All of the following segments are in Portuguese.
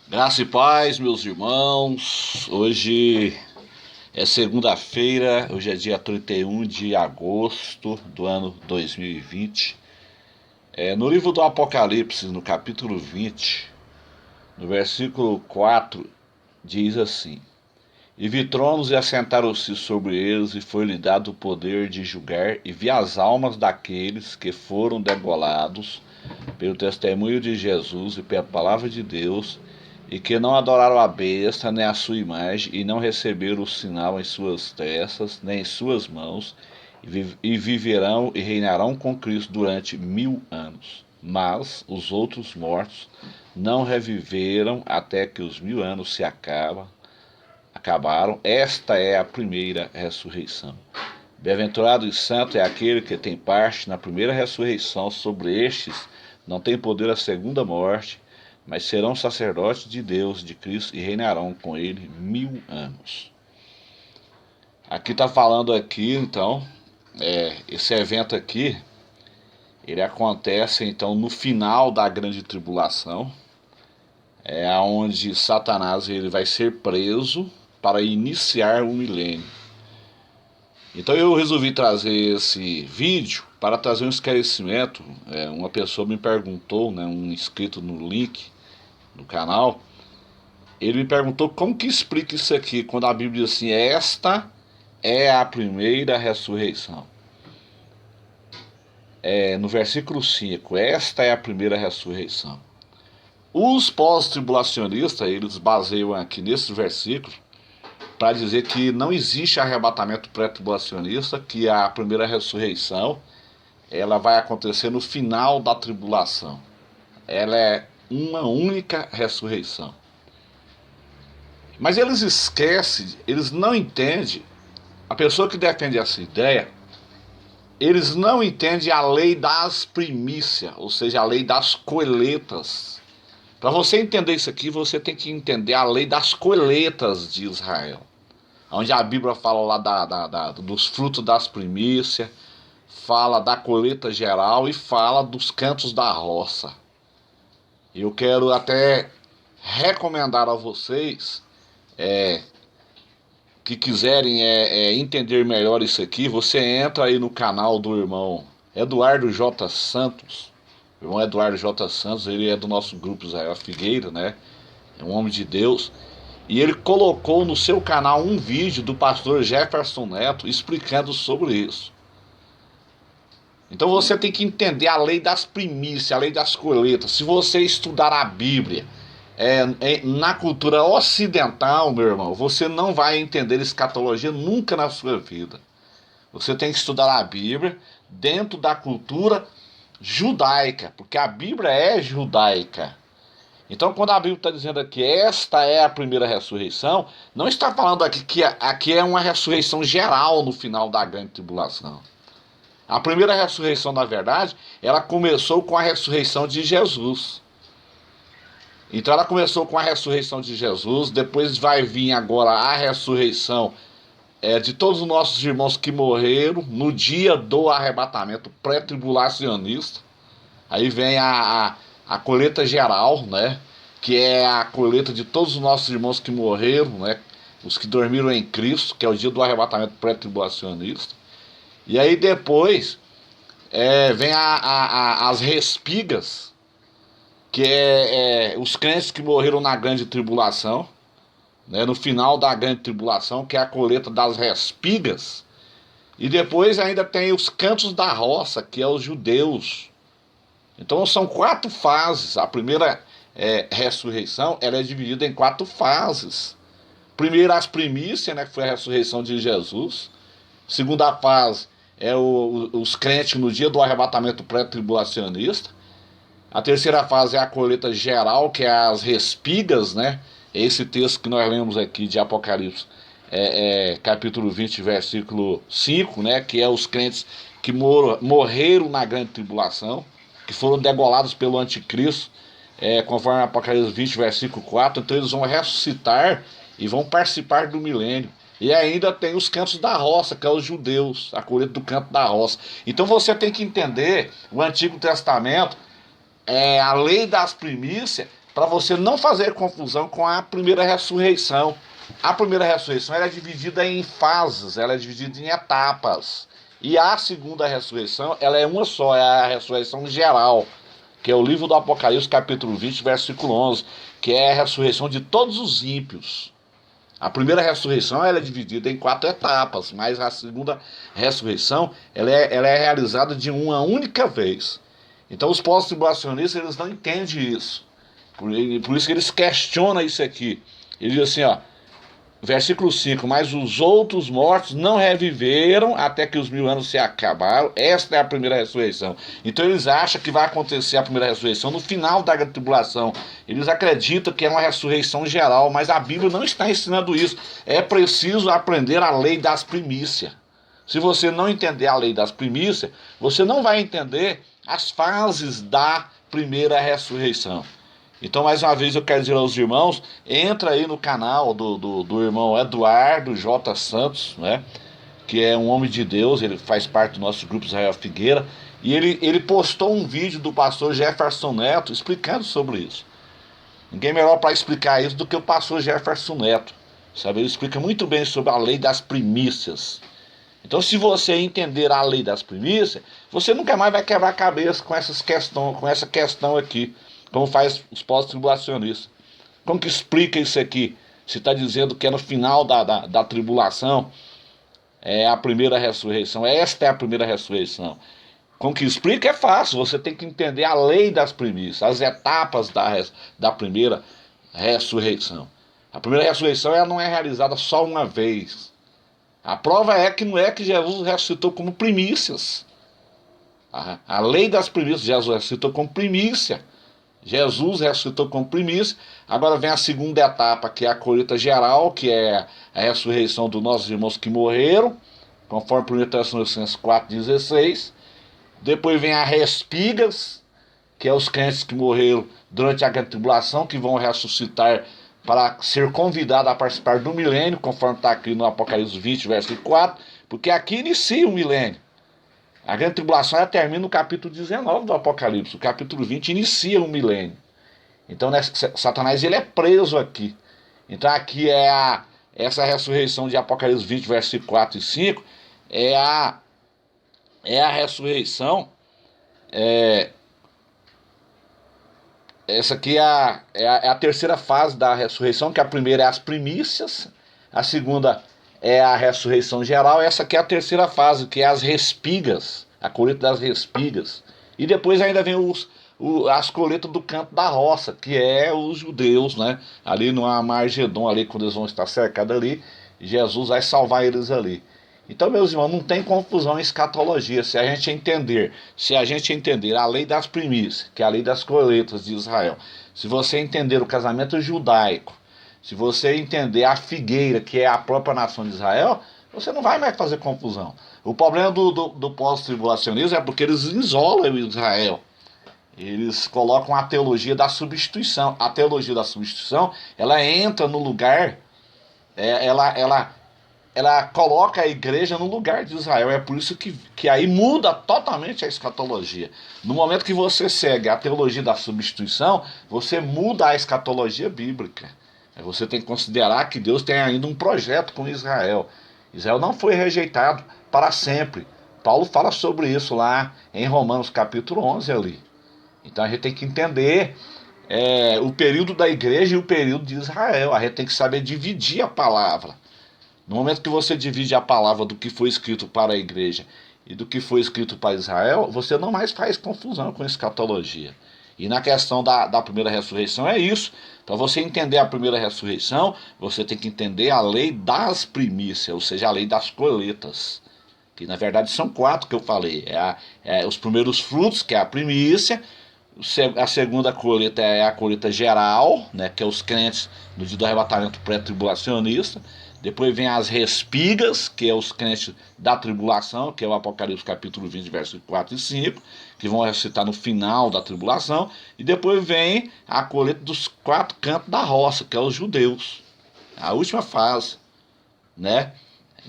Graça e paz, meus irmãos. Hoje é segunda-feira, hoje é dia 31 de agosto do ano 2020. No livro do Apocalipse, no capítulo 20, no versículo 4, diz assim: E vi tronos e assentaram-se sobre eles, e foi-lhe dado o poder de julgar, e vi as almas daqueles que foram degolados pelo testemunho de Jesus e pela palavra de Deus, e que não adoraram a besta, nem a sua imagem, e não receberam o sinal em suas testas, nem em suas mãos, e viverão e reinarão com Cristo durante 1000 anos. Mas os outros mortos não reviveram até que os 1000 anos se acabaram. Esta é a primeira ressurreição. Bem-aventurado e santo é aquele que tem parte na primeira ressurreição. Sobre estes não tem poder a segunda morte, mas serão sacerdotes de Deus, de Cristo, e reinarão com ele 1000 anos. Aqui está falando aqui, então, esse evento aqui, ele acontece, então, no final da grande tribulação, onde Satanás ele vai ser preso para iniciar o milênio. Então eu resolvi trazer esse vídeo para trazer um esclarecimento. Uma pessoa me perguntou, né, um inscrito no link do canal, ele me perguntou como que explica isso aqui, quando a Bíblia diz assim: esta é a primeira ressurreição. No versículo 5, esta é a primeira ressurreição. Os pós-tribulacionistas, eles baseiam aqui nesse versículo para dizer que não existe arrebatamento pré-tribulacionista, que a primeira ressurreição ela vai acontecer no final da tribulação. Ela é uma única ressurreição. Mas eles esquecem, eles não entendem, a pessoa que defende essa ideia, eles não entendem a lei das primícias, ou seja, a lei das colheitas. Para você entender isso aqui, você tem que entender a lei das colheitas de Israel, onde a Bíblia fala lá dos frutos das primícias, fala da colheita geral e fala dos cantos da roça. Eu quero até recomendar a vocês que quiserem entender melhor isso aqui, você entra aí no canal do irmão Eduardo J. Santos. O irmão Eduardo J. Santos, ele é do nosso grupo Israel Figueira, né? É um homem de Deus. E ele colocou no seu canal um vídeo do pastor Jefferson Neto explicando sobre isso. Então você tem que entender a lei das primícias, a lei das colheitas. Se você estudar a Bíblia na cultura ocidental, meu irmão, você não vai entender escatologia nunca na sua vida. Você tem que estudar a Bíblia dentro da cultura judaica, porque a Bíblia é judaica. Então, quando a Bíblia está dizendo aqui, esta é a primeira ressurreição, não está falando aqui que aqui é uma ressurreição geral no final da grande tribulação. A primeira ressurreição, na verdade, ela começou com a ressurreição de Jesus. Então ela começou com a ressurreição de Jesus, depois vai vir agora a ressurreição de todos os nossos irmãos que morreram no dia do arrebatamento pré-tribulacionista. Aí vem a colheita geral, né? Que é a colheita de todos os nossos irmãos que morreram, né? Os que dormiram em Cristo, que é o dia do arrebatamento pré-tribulacionista. E aí depois vem as respigas, que os crentes que morreram na grande tribulação, né, no final da grande tribulação, que é a colheita das respigas. E depois ainda tem os cantos da roça, que é os judeus. Então são 4 fases. A primeira ressurreição ela é dividida em 4 fases. Primeiro as primícias, né, que foi a ressurreição de Jesus. Segunda fase os crentes no dia do arrebatamento pré-tribulacionista. A terceira fase é a colheita geral, que é as respigas, né? Esse texto que nós lemos aqui de Apocalipse, capítulo 20, versículo 5, né? Que é os crentes que morreram na grande tribulação, que foram degolados pelo anticristo, conforme Apocalipse 20, versículo 4. Então eles vão ressuscitar e vão participar do milênio. E ainda tem os cantos da roça, que é os judeus, a colheita do canto da roça. Então você tem que entender o Antigo Testamento, a lei das primícias, para você não fazer confusão com a primeira ressurreição. A primeira ressurreição ela é dividida em fases, ela é dividida em etapas. E a segunda ressurreição, ela é uma só, é a ressurreição geral, que é o livro do Apocalipse, capítulo 20, versículo 11, que é a ressurreição de todos os ímpios. A primeira ressurreição ela é dividida em 4 etapas, mas a segunda ressurreição ela é realizada de uma única vez. Então os pós-tribulacionistas eles não entendem isso. Por isso que eles questionam isso aqui. Ele diz assim, ó, versículo 5, mas os outros mortos não reviveram até que os 1000 anos se acabaram. Esta é a primeira ressurreição. Então eles acham que vai acontecer a primeira ressurreição no final da tribulação. Eles acreditam que é uma ressurreição geral, mas a Bíblia não está ensinando isso. É preciso aprender a lei das primícias. Se você não entender a lei das primícias, você não vai entender as fases da primeira ressurreição. Então, mais uma vez, eu quero dizer aos irmãos, entra aí no canal do irmão Eduardo J. Santos, né, que é um homem de Deus, ele faz parte do nosso grupo Israel Figueira, e ele postou um vídeo do pastor Jefferson Neto explicando sobre isso. Ninguém melhor para explicar isso do que o pastor Jefferson Neto, sabe? Ele explica muito bem sobre a lei das primícias. Então, se você entender a lei das primícias, você nunca mais vai quebrar a cabeça com essa questão aqui, como faz os pós-tribulacionistas. Como que explica isso aqui? Se está dizendo que é no final da tribulação, é a primeira ressurreição. Esta é a primeira ressurreição. Como que explica? É fácil. Você tem que entender a lei das primícias, as etapas da primeira ressurreição. A primeira ressurreição ela não é realizada só uma vez. A prova é que não é que Jesus ressuscitou como primícias. A lei das primícias, Jesus ressuscitou como primícia. Jesus ressuscitou como primícia. Agora vem a segunda etapa, que é a colheita geral, que é a ressurreição dos nossos irmãos que morreram, conforme 1 Tessalonicenses 4,16. Depois vem a respigas, que é os crentes que morreram durante a grande tribulação, que vão ressuscitar para ser convidado a participar do milênio, conforme está aqui no Apocalipse 20, versículo 4, porque aqui inicia o milênio. A grande tribulação ela termina no capítulo 19 do Apocalipse, o capítulo 20 inicia o milênio. Então Satanás ele é preso aqui. Então aqui essa ressurreição de Apocalipse 20, versículo 4 e 5, é a ressurreição, essa aqui é a terceira fase da ressurreição, que a primeira é as primícias, a segunda é a ressurreição geral, essa aqui é a terceira fase, que é as respigas, a colheita das respigas. E depois ainda vem as colheitas do canto da roça, que é os judeus, né? Ali no Armagedon, ali quando eles vão estar cercados ali, Jesus vai salvar eles ali. Então, meus irmãos, não tem confusão em escatologia. Se a gente entender a lei das primícias, que é a lei das colheitas de Israel, se você entender o casamento judaico, se você entender a figueira, que é a própria nação de Israel, você não vai mais fazer confusão. O problema do pós-tribulacionismo é porque eles isolam Israel. Eles colocam a teologia da substituição. A teologia da substituição, ela entra no lugar, ela coloca a igreja no lugar de Israel. É por isso que aí muda totalmente a escatologia. No momento que você segue a teologia da substituição, você muda a escatologia bíblica. Você tem que considerar que Deus tem ainda um projeto com Israel. Israel não foi rejeitado para sempre. Paulo fala sobre isso lá em Romanos capítulo 11 ali. Então a gente tem que entender o período da igreja e o período de Israel. A gente tem que saber dividir a palavra. No momento que você divide a palavra do que foi escrito para a igreja e do que foi escrito para Israel, você não mais faz confusão com escatologia. E na questão da primeira ressurreição é isso. Para você entender a primeira ressurreição, você tem que entender a lei das primícias, ou seja, a lei das colheitas. Que na verdade são 4 que eu falei. Os primeiros frutos, que é a primícia. A segunda colheita é a colheita geral, né, que é os crentes no dia do arrebatamento pré-tribulacionista. Depois vem as respigas, que é os crentes da tribulação, que é o Apocalipse capítulo 20, versículos 4 e 5, que vão recitar no final da tribulação. E depois vem a colheita dos 4 cantos da roça, que é os judeus. A última fase, né?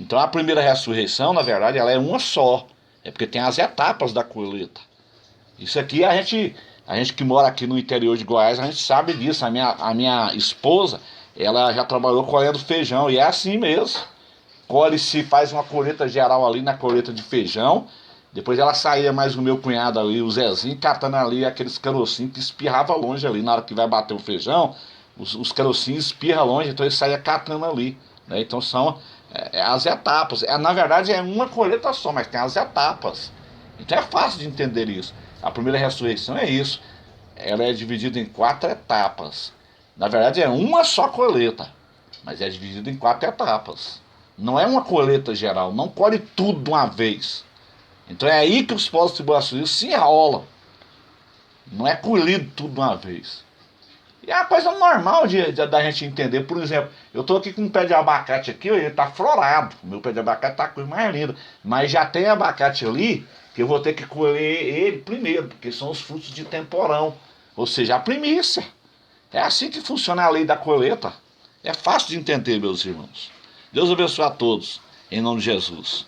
Então a primeira ressurreição, na verdade, ela é uma só. É porque tem as etapas da colheita. Isso aqui a A gente que mora aqui no interior de Goiás, a gente sabe disso. A minha esposa, ela já trabalhou colhendo feijão e é assim mesmo. Colhe-se, faz uma colheita geral ali na colheita de feijão. Depois ela saía mais o meu cunhado ali, o Zezinho, catando ali aqueles carocinhos que espirrava longe ali. Na hora que vai bater o feijão, os carocinhos espirram longe, então ele saía catando ali. Né? Então são as etapas. Na verdade é uma colheita só, mas tem as etapas. Então é fácil de entender isso. A primeira ressurreição é isso. Ela é dividida em 4 etapas. Na verdade é uma só colheita, mas é dividida em 4 etapas. Não é uma colheita geral, não colhe tudo de uma vez. Então é aí que os pós-tribulacionistas se enrolam. Não é colhido tudo de uma vez. E é uma coisa normal da gente entender. Por exemplo, eu estou aqui com um pé de abacate aqui, ele está florado. O meu pé de abacate está a coisa mais linda. Mas já tem abacate ali que eu vou ter que colher ele primeiro, porque são os frutos de temporão. Ou seja, a primícia. É assim que funciona a lei da colheita. É fácil de entender, meus irmãos. Deus abençoe a todos, em nome de Jesus.